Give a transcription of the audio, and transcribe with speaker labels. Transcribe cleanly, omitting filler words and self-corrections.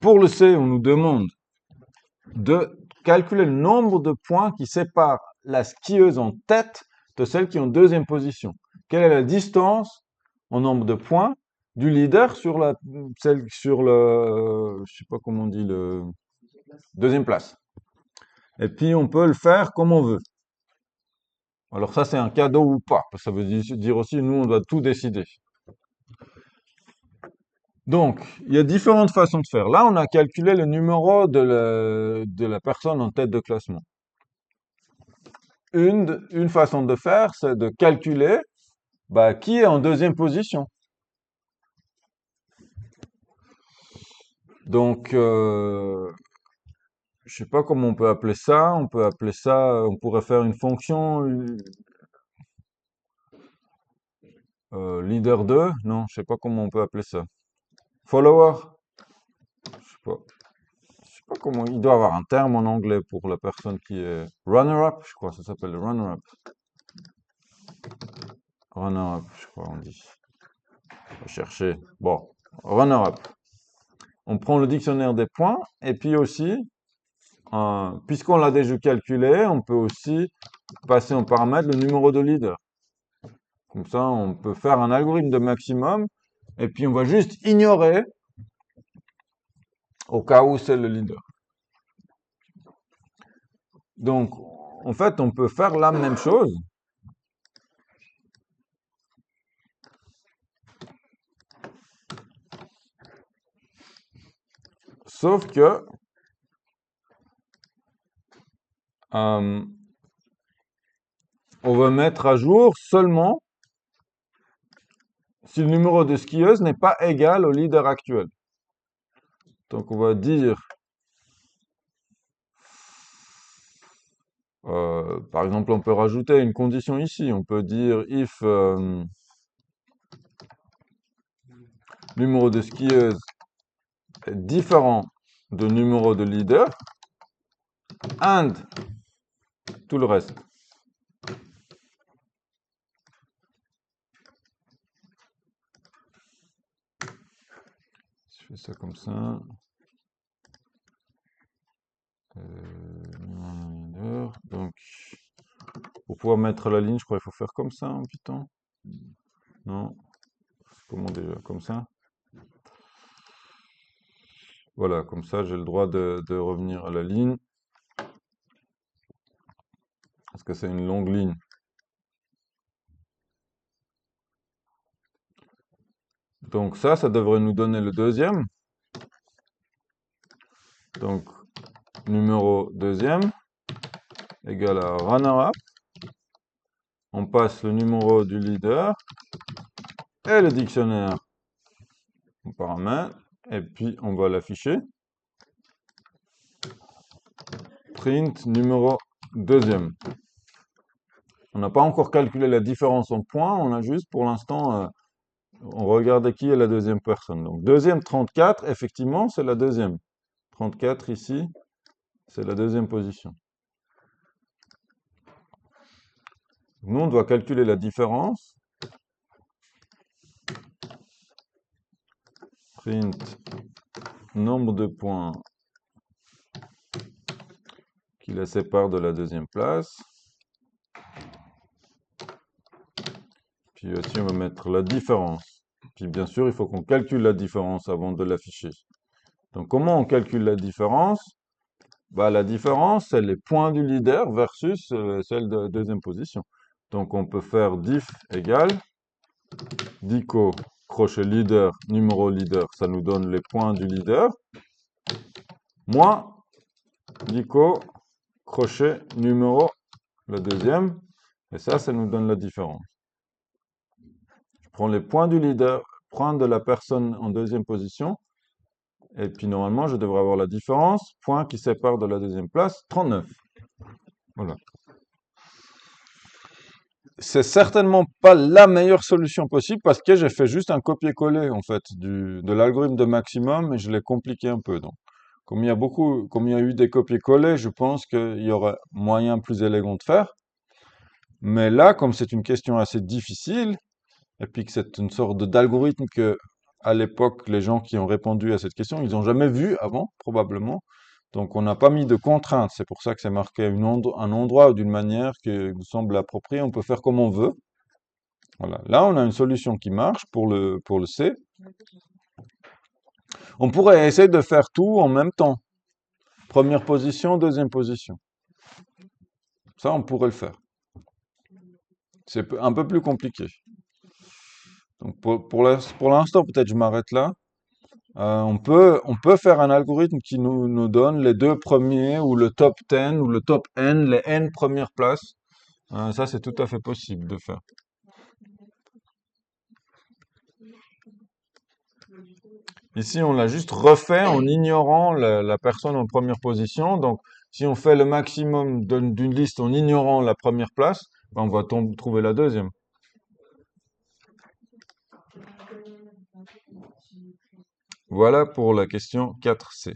Speaker 1: pour le C, on nous demande de calculer le nombre de points qui séparent la skieuse en tête de celle qui est en deuxième position. Quelle est la distance en nombre de points du leader sur je sais pas comment on dit, le deuxième place. Et puis on peut le faire comme on veut. Alors ça c'est un cadeau ou pas, parce que ça veut dire aussi nous on doit tout décider. Donc, il y a différentes façons de faire. Là, on a calculé le numéro de la personne en tête de classement. Une façon de faire, c'est de calculer qui est en deuxième position. Donc, je sais pas comment on peut appeler ça. On peut appeler ça, on pourrait faire une fonction leader 2. Non, je sais pas comment on peut appeler ça. Follower. Je sais pas. Je sais pas comment. Il doit avoir un terme en anglais pour la personne qui est runner-up. Je crois que ça s'appelle le runner-up. Runner-up, je crois on dit. On va chercher. Bon, runner-up. On prend le dictionnaire des points et puis aussi, puisqu'on l'a déjà calculé, on peut aussi passer en paramètre le numéro de leader. Comme ça, on peut faire un algorithme de maximum et puis on va juste ignorer au cas où c'est le leader. Donc, en fait, on peut faire la même chose. Sauf que on va mettre à jour seulement si le numéro de skieuse n'est pas égal au leader actuel. Donc on va dire, par exemple, on peut rajouter une condition ici. On peut dire if numéro de skieuse est différent de numéro de leader and tout le reste. Je fais ça comme ça. Donc, pour pouvoir mettre la ligne, je crois qu'il faut faire comme ça en Python. Non, comment déjà? Comme ça. Voilà, comme ça, j'ai le droit de revenir à la ligne. Parce que c'est une longue ligne. Donc ça devrait nous donner le deuxième. Donc, numéro deuxième égale à runner-up. On passe le numéro du leader et le dictionnaire en paramètre. Et puis, on va l'afficher. Print numéro deuxième. On n'a pas encore calculé la différence en points. On a juste, pour l'instant, on regarde qui est la deuxième personne. Donc, deuxième 34, effectivement, c'est la deuxième. 34 ici, c'est la deuxième position. Nous, on doit calculer la différence. Print nombre de points qui la sépare de la deuxième place. Puis ici, on va mettre la différence. Puis bien sûr, il faut qu'on calcule la différence avant de l'afficher. Donc, comment on calcule la différence? La différence, c'est les points du leader versus celle de deuxième position. Donc, on peut faire diff égale dico crochet leader, numéro leader, ça nous donne les points du leader, moins dico crochet numéro, le deuxième, et ça nous donne la différence. Je prends les points du leader, points de la personne en deuxième position, et puis normalement, je devrais avoir la différence, point qui sépare de la deuxième place, 39. Voilà. C'est certainement pas la meilleure solution possible parce que j'ai fait juste un copier-coller en fait de l'algorithme de maximum et je l'ai compliqué un peu. Donc, comme il y a eu des copier-coller, je pense qu'il y aurait moyen plus élégant de faire. Mais là, comme c'est une question assez difficile et puis que c'est une sorte d'algorithme que à l'époque, les gens qui ont répondu à cette question, ils n'ont jamais vu avant, probablement. Donc, on n'a pas mis de contraintes. C'est pour ça que c'est marqué à un endroit ou d'une manière qui nous semble appropriée. On peut faire comme on veut. Voilà. Là, on a une solution qui marche pour le C. On pourrait essayer de faire tout en même temps. Première position, deuxième position. Ça, on pourrait le faire. C'est un peu plus compliqué. Donc, pour l'instant, peut-être je m'arrête là. On peut faire un algorithme qui nous donne les deux premiers ou le top 10 ou le top N, les N premières places. Ça, c'est tout à fait possible de faire. Ici, on l'a juste refait en ignorant la personne en première position. Donc, si on fait le maximum d'une liste en ignorant la première place, ben, on va trouver la deuxième. Voilà pour la question 4C.